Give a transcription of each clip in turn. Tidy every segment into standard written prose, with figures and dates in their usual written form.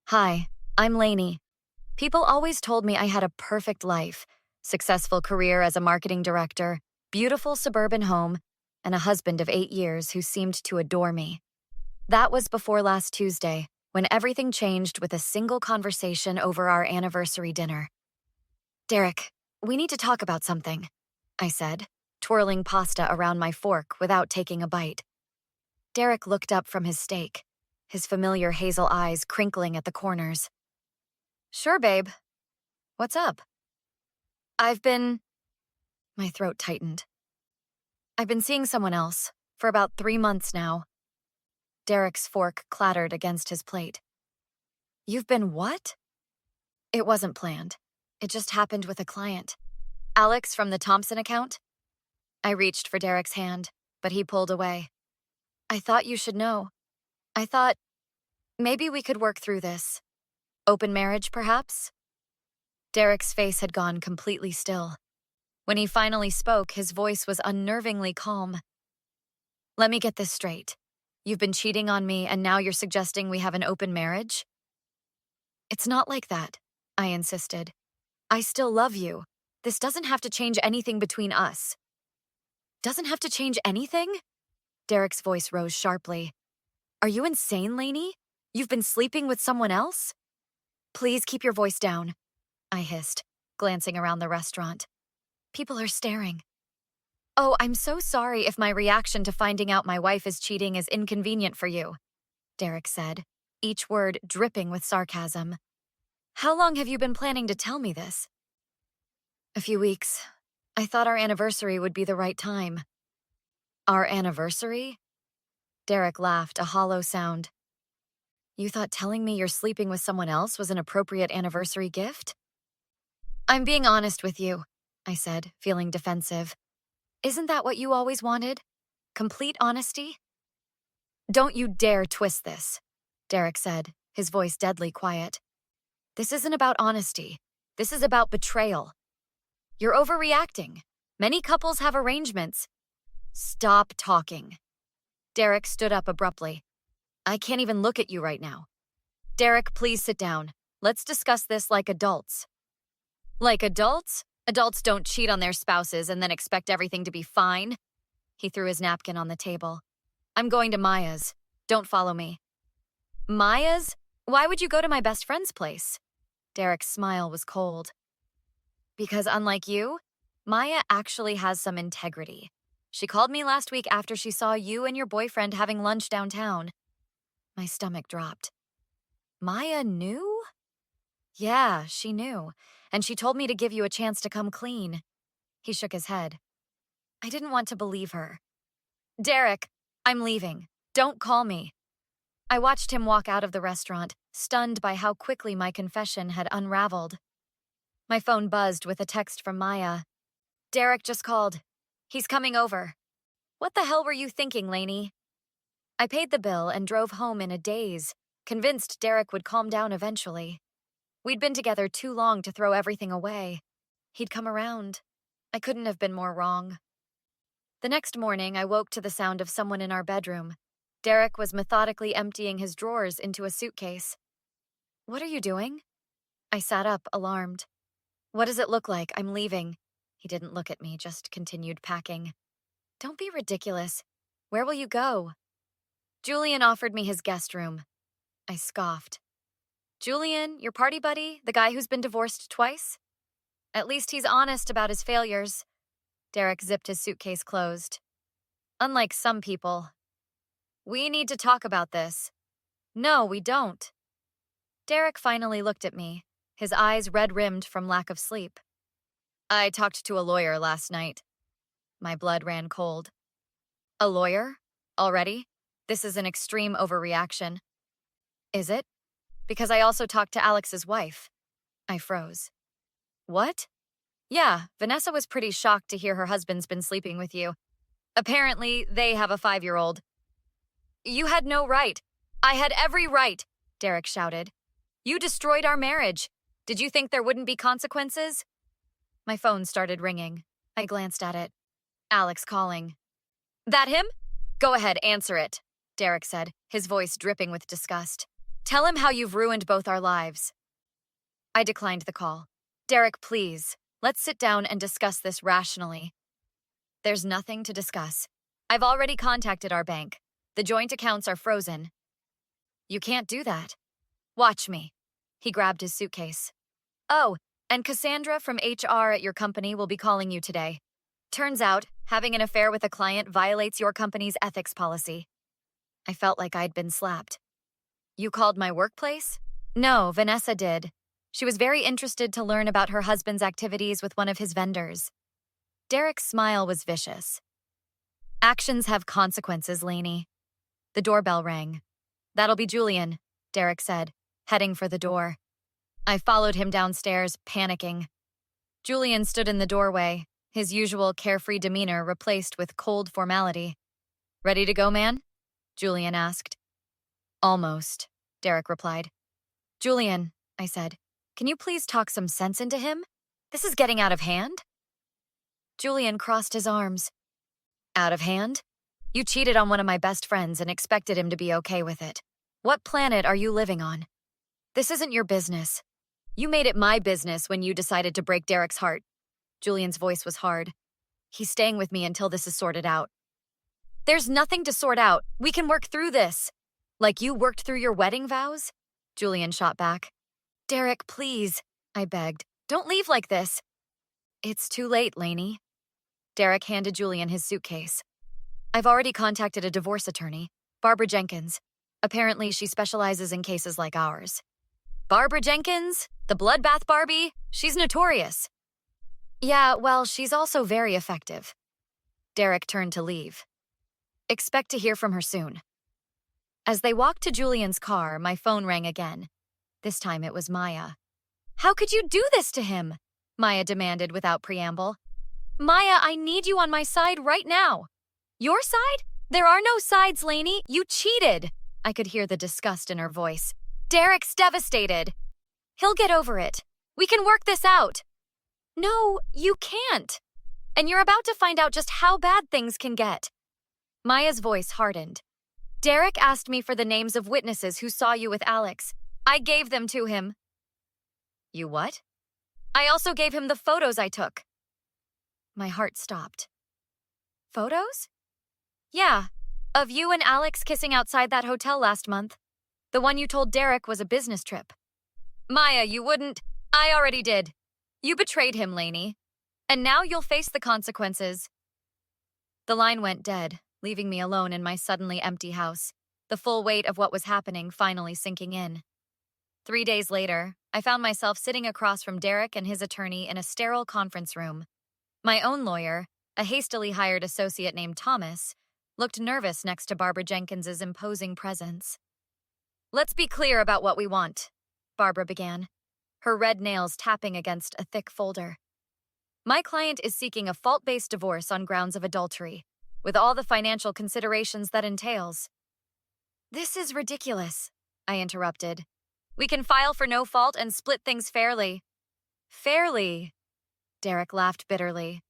Hi, I'm Lainey. People always told me I had a perfect life, successful career as a marketing director, beautiful suburban home, and a husband of 8 years who seemed to adore me. That was before last Tuesday, when everything changed with a single conversation over our anniversary dinner. Derek, we need to talk about something, I said, twirling pasta around my fork without taking a bite. Derek looked up from his steak, his familiar hazel eyes crinkling at the corners. Sure, babe. What's up? I've been... My throat tightened. I've been seeing someone else for about 3 months now. Derek's fork clattered against his plate. You've been what? It wasn't planned. It just happened with a client. Alex from the Thompson account? I reached for Derek's hand, but he pulled away. I thought you should know. I thought maybe we could work through this. Open marriage, perhaps? Derek's face had gone completely still. When he finally spoke, his voice was unnervingly calm. Let me get this straight. You've been cheating on me, and now you're suggesting we have an open marriage? It's not like that, I insisted. I still love you. This doesn't have to change anything between us. Doesn't have to change anything? Derek's voice rose sharply. Are you insane, Lainey? You've been sleeping with someone else? Please keep your voice down, I hissed, glancing around the restaurant. People are staring. Oh, I'm so sorry if my reaction to finding out my wife is cheating is inconvenient for you, Derek said, each word dripping with sarcasm. How long have you been planning to tell me this? A few weeks. I thought our anniversary would be the right time. Our anniversary? Derek laughed, a hollow sound. You thought telling me you're sleeping with someone else was an appropriate anniversary gift? I'm being honest with you, I said, feeling defensive. Isn't that what you always wanted? Complete honesty? Don't you dare twist this, Derek said, his voice deadly quiet. This isn't about honesty. This is about betrayal. You're overreacting. Many couples have arrangements. Stop talking. Derek stood up abruptly. I can't even look at you right now. Derek, please sit down. Let's discuss this like adults. Like adults? Adults don't cheat on their spouses and then expect everything to be fine. He threw his napkin on the table. I'm going to Maya's. Don't follow me. Maya's? Why would you go to my best friend's place? Derek's smile was cold. Because unlike you, Maya actually has some integrity. She called me last week after she saw you and your boyfriend having lunch downtown. My stomach dropped. Maya knew? Yeah, she knew. And she told me to give you a chance to come clean. He shook his head. I didn't want to believe her. Derek, I'm leaving. Don't call me. I watched him walk out of the restaurant, stunned by how quickly my confession had unraveled. My phone buzzed with a text from Maya. Derek just called. He's coming over. What the hell were you thinking, Lainey? I paid the bill and drove home in a daze, convinced Derek would calm down eventually. We'd been together too long to throw everything away. He'd come around. I couldn't have been more wrong. The next morning, I woke to the sound of someone in our bedroom. Derek was methodically emptying his drawers into a suitcase. What are you doing? I sat up, alarmed. What does it look like? I'm leaving. He didn't look at me, just continued packing. Don't be ridiculous. Where will you go? Julian offered me his guest room. I scoffed. Julian, your party buddy, the guy who's been divorced twice? At least he's honest about his failures. Derek zipped his suitcase closed. Unlike some people. We need to talk about this. No, we don't. Derek finally looked at me, his eyes red-rimmed from lack of sleep. I talked to a lawyer last night. My blood ran cold. A lawyer? Already? This is an extreme overreaction. Is it? Because I also talked to Alex's wife. I froze. What? Yeah, Vanessa was pretty shocked to hear her husband's been sleeping with you. Apparently, they have a 5-year-old. You had no right. I had every right, Derek shouted. You destroyed our marriage. Did you think there wouldn't be consequences? My phone started ringing. I glanced at it. Alex calling. That him? Go ahead, answer it, Derek said, his voice dripping with disgust. Tell him how you've ruined both our lives. I declined the call. Derek, please, let's sit down and discuss this rationally. There's nothing to discuss. I've already contacted our bank. The joint accounts are frozen. You can't do that. Watch me. He grabbed his suitcase. Oh, and Cassandra from HR at your company will be calling you today. Turns out, having an affair with a client violates your company's ethics policy. I felt like I'd been slapped. You called my workplace? No, Vanessa did. She was very interested to learn about her husband's activities with one of his vendors. Derek's smile was vicious. Actions have consequences, Lainey. The doorbell rang. That'll be Julian, Derek said, heading for the door. I followed him downstairs, panicking. Julian stood in the doorway, his usual carefree demeanor replaced with cold formality. Ready to go, man? Julian asked. Almost, Derek replied. Julian, I said, can you please talk some sense into him? This is getting out of hand. Julian crossed his arms. Out of hand? You cheated on one of my best friends and expected him to be okay with it. What planet are you living on? This isn't your business. You made it my business when you decided to break Derek's heart. Julian's voice was hard. He's staying with me until this is sorted out. There's nothing to sort out. We can work through this. Like you worked through your wedding vows? Julian shot back. Derek, please, I begged. Don't leave like this. It's too late, Lainey. Derek handed Julian his suitcase. I've already contacted a divorce attorney, Barbara Jenkins. Apparently, she specializes in cases like ours. Barbara Jenkins? The bloodbath Barbie? She's notorious. Yeah, well, she's also very effective. Derek turned to leave. Expect to hear from her soon. As they walked to Julian's car, my phone rang again. This time it was Maya. How could you do this to him? Maya demanded without preamble. Maya, I need you on my side right now. Your side? There are no sides, Lainey. You cheated. I could hear the disgust in her voice. Derek's devastated. He'll get over it. We can work this out. No, you can't. And you're about to find out just how bad things can get. Maya's voice hardened. Derek asked me for the names of witnesses who saw you with Alex. I gave them to him. You what? I also gave him the photos I took. My heart stopped. Photos? Yeah, of you and Alex kissing outside that hotel last month. The one you told Derek was a business trip. Maya, you wouldn't. I already did. You betrayed him, Lainey. And now you'll face the consequences. The line went dead, leaving me alone in my suddenly empty house, the full weight of what was happening finally sinking in. 3 days later, I found myself sitting across from Derek and his attorney in a sterile conference room. My own lawyer, a hastily hired associate named Thomas, looked nervous next to Barbara Jenkins's imposing presence. Let's be clear about what we want, Barbara began, her red nails tapping against a thick folder. My client is seeking a fault-based divorce on grounds of adultery, with all the financial considerations that entails. This is ridiculous, I interrupted. We can file for no fault and split things fairly. Fairly? Derek laughed bitterly.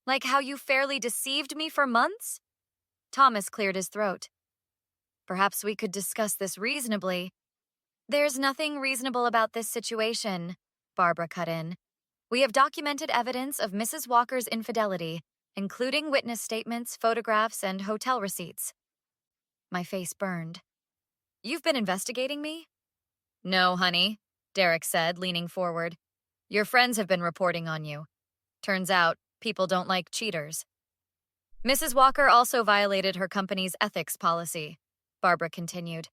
Like how you fairly deceived me for months? Thomas cleared his throat. Perhaps we could discuss this reasonably. There's nothing reasonable about this situation, Barbara cut in. We have documented evidence of Mrs. Walker's infidelity, including witness statements, photographs, and hotel receipts. My face burned. You've been investigating me? No, honey, Derek said, leaning forward. Your friends have been reporting on you. Turns out, people don't like cheaters. Mrs. Walker also violated her company's ethics policy, Barbara continued,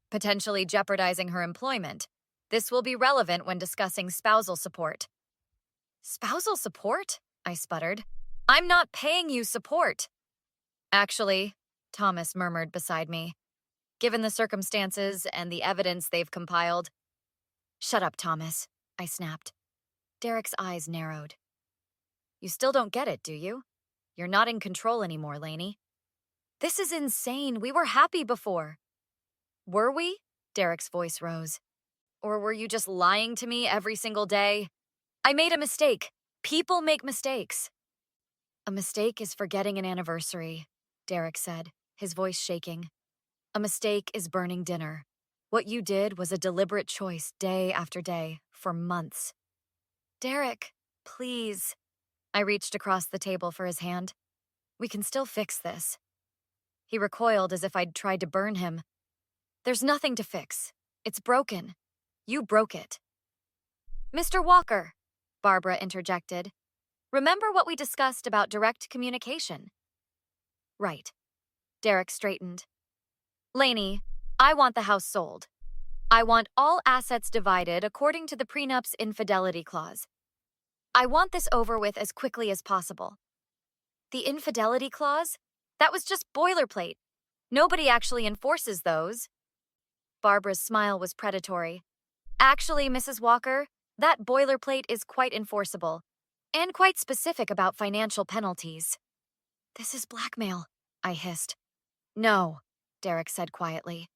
potentially jeopardizing her employment. This will be relevant when discussing spousal support. Spousal support? I sputtered. I'm not paying you support. Actually, Thomas murmured beside me, given the circumstances and the evidence they've compiled. Shut up, Thomas, I snapped. Derek's eyes narrowed. You still don't get it, do you? You're not in control anymore, Lainey. This is insane. We were happy before. Were we? Derek's voice rose. Or were you just lying to me every single day? I made a mistake. People make mistakes. A mistake is forgetting an anniversary, Derek said, his voice shaking. A mistake is burning dinner. What you did was a deliberate choice day after day for months. Derek, please. I reached across the table for his hand. We can still fix this. He recoiled as if I'd tried to burn him. There's nothing to fix. It's broken. You broke it. Mr. Walker, Barbara interjected. Remember what we discussed about direct communication? Right. Derek straightened. Lainey, I want the house sold. I want all assets divided according to the prenup's infidelity clause. I want this over with as quickly as possible. The infidelity clause? That was just boilerplate. Nobody actually enforces those. Barbara's smile was predatory. Actually, Mrs. Walker, that boilerplate is quite enforceable, and quite specific about financial penalties. This is blackmail, I hissed. No, Derek said quietly.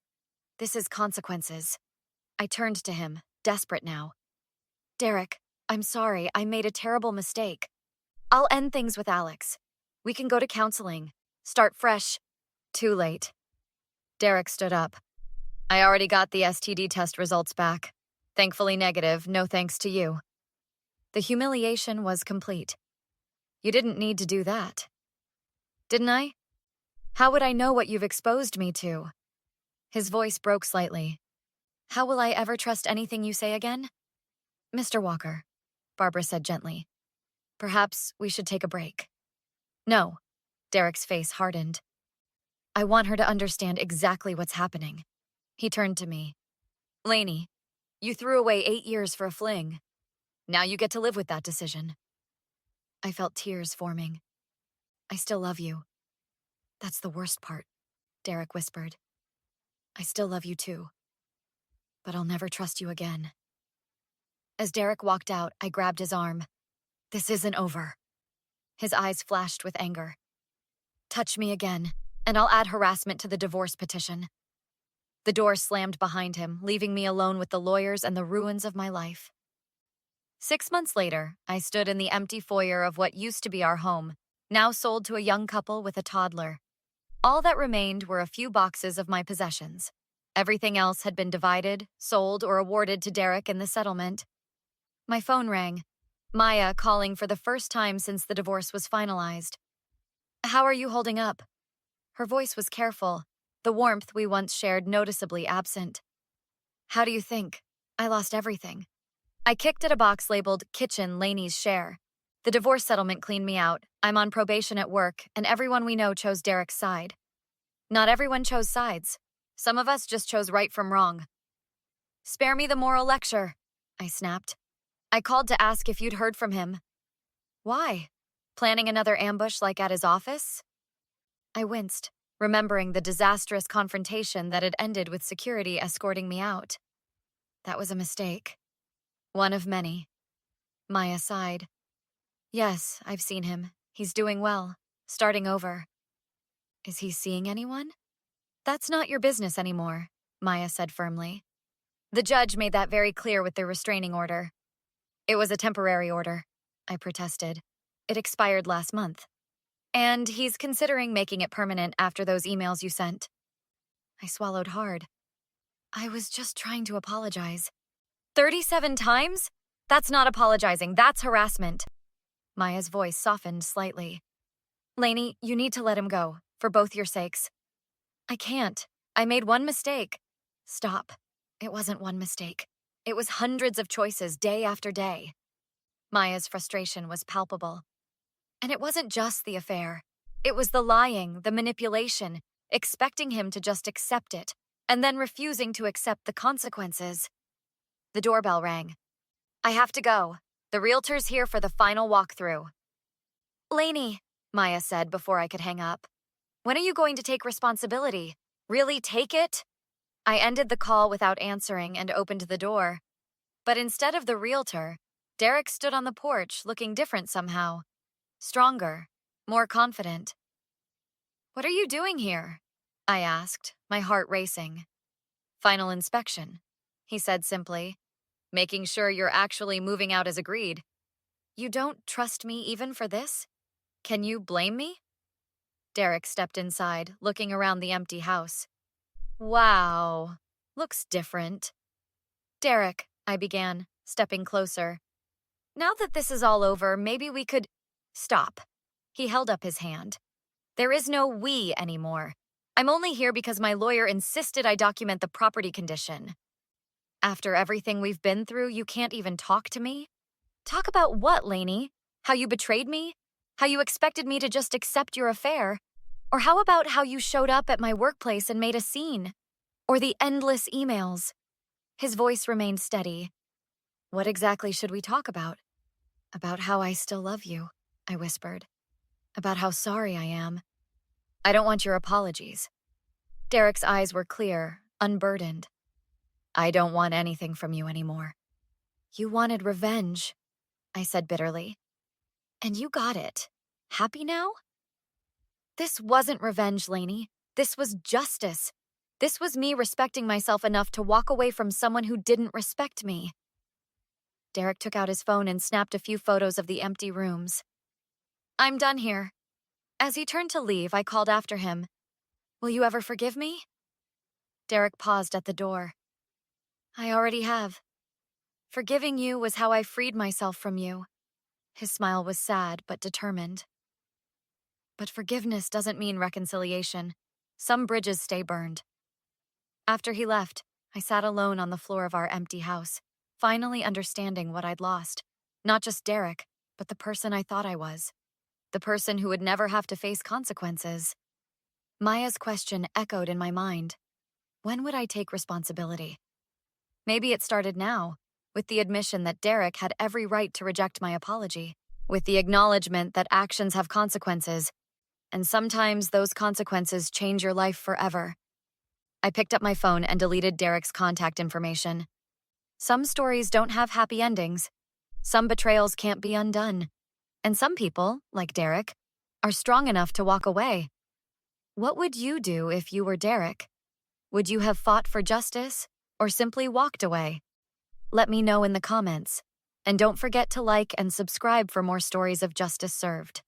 This is consequences. I turned to him, desperate now. Derek, I'm sorry, I made a terrible mistake. I'll end things with Alex. We can go to counseling. Start fresh. Too late. Derek stood up. I already got the STD test results back. Thankfully negative, no thanks to you. The humiliation was complete. You didn't need to do that. Didn't I? How would I know what you've exposed me to? His voice broke slightly. How will I ever trust anything you say again? Mr. Walker, Barbara said gently. Perhaps we should take a break. No. Derek's face hardened. I want her to understand exactly what's happening. He turned to me. Lainey, you threw away 8 years for a fling. Now you get to live with that decision. I felt tears forming. I still love you. That's the worst part, Derek whispered. I still love you too. But I'll never trust you again. As Derek walked out, I grabbed his arm. This isn't over. His eyes flashed with anger. Touch me again, and I'll add harassment to the divorce petition. The door slammed behind him, leaving me alone with the lawyers and the ruins of my life. 6 months later, I stood in the empty foyer of what used to be our home, now sold to a young couple with a toddler. All that remained were a few boxes of my possessions. Everything else had been divided, sold, or awarded to Derek in the settlement. My phone rang. Maya calling for the first time since the divorce was finalized. How are you holding up? Her voice was careful, the warmth we once shared noticeably absent. How do you think? I lost everything. I kicked at a box labeled Kitchen Lainey's Share. The divorce settlement cleaned me out. I'm on probation at work, and everyone we know chose Derek's side. Not everyone chose sides. Some of us just chose right from wrong. Spare me the moral lecture, I snapped. I called to ask if you'd heard from him. Why? Planning another ambush like at his office? I winced, remembering the disastrous confrontation that had ended with security escorting me out. That was a mistake. One of many. Maya sighed. Yes, I've seen him. He's doing well, starting over. Is he seeing anyone? That's not your business anymore, Maya said firmly. The judge made that very clear with the restraining order. It was a temporary order, I protested. It expired last month. And he's considering making it permanent after those emails you sent. I swallowed hard. I was just trying to apologize. 37 times? That's not apologizing, that's harassment. Maya's voice softened slightly. Lainey, you need to let him go, for both your sakes. I can't. I made one mistake. Stop. It wasn't one mistake. It was hundreds of choices day after day. Maya's frustration was palpable. And it wasn't just the affair. It was the lying, the manipulation, expecting him to just accept it, and then refusing to accept the consequences. The doorbell rang. I have to go. The realtor's here for the final walkthrough. Lainey, Maya said before I could hang up. When are you going to take responsibility? Really take it? I ended the call without answering and opened the door. But instead of the realtor, Derek stood on the porch looking different somehow. Stronger, more confident. What are you doing here? I asked, my heart racing. Final inspection, he said simply. Making sure you're actually moving out as agreed. You don't trust me even for this? Can you blame me? Derek stepped inside, looking around the empty house. Wow. looks different. Derek, I began, stepping closer. Now that this is all over, maybe we could… Stop. He held up his hand. There is no we anymore. I'm only here because my lawyer insisted I document the property condition. After everything we've been through, you can't even talk to me? Talk about what, Lainey? How you betrayed me? How you expected me to just accept your affair? Or how about how you showed up at my workplace and made a scene? Or the endless emails? His voice remained steady. What exactly should we talk about? About how I still love you, I whispered. About how sorry I am. I don't want your apologies. Derek's eyes were clear, unburdened. I don't want anything from you anymore. You wanted revenge, I said bitterly. And you got it. Happy now? This wasn't revenge, Lainey. This was justice. This was me respecting myself enough to walk away from someone who didn't respect me. Derek took out his phone and snapped a few photos of the empty rooms. I'm done here. As he turned to leave, I called after him. Will you ever forgive me? Derek paused at the door. I already have. Forgiving you was how I freed myself from you. His smile was sad but determined. But forgiveness doesn't mean reconciliation. Some bridges stay burned. After he left, I sat alone on the floor of our empty house, finally understanding what I'd lost. Not just Derek, but the person I thought I was. The person who would never have to face consequences. Maya's question echoed in my mind. When would I take responsibility? Maybe it started now, with the admission that Derek had every right to reject my apology, with the acknowledgement that actions have consequences, and sometimes those consequences change your life forever. I picked up my phone and deleted Derek's contact information. Some stories don't have happy endings. Some betrayals can't be undone. And some people, like Derek, are strong enough to walk away. What would you do if you were Derek? Would you have fought for justice or simply walked away? Let me know in the comments. And don't forget to like and subscribe for more stories of justice served.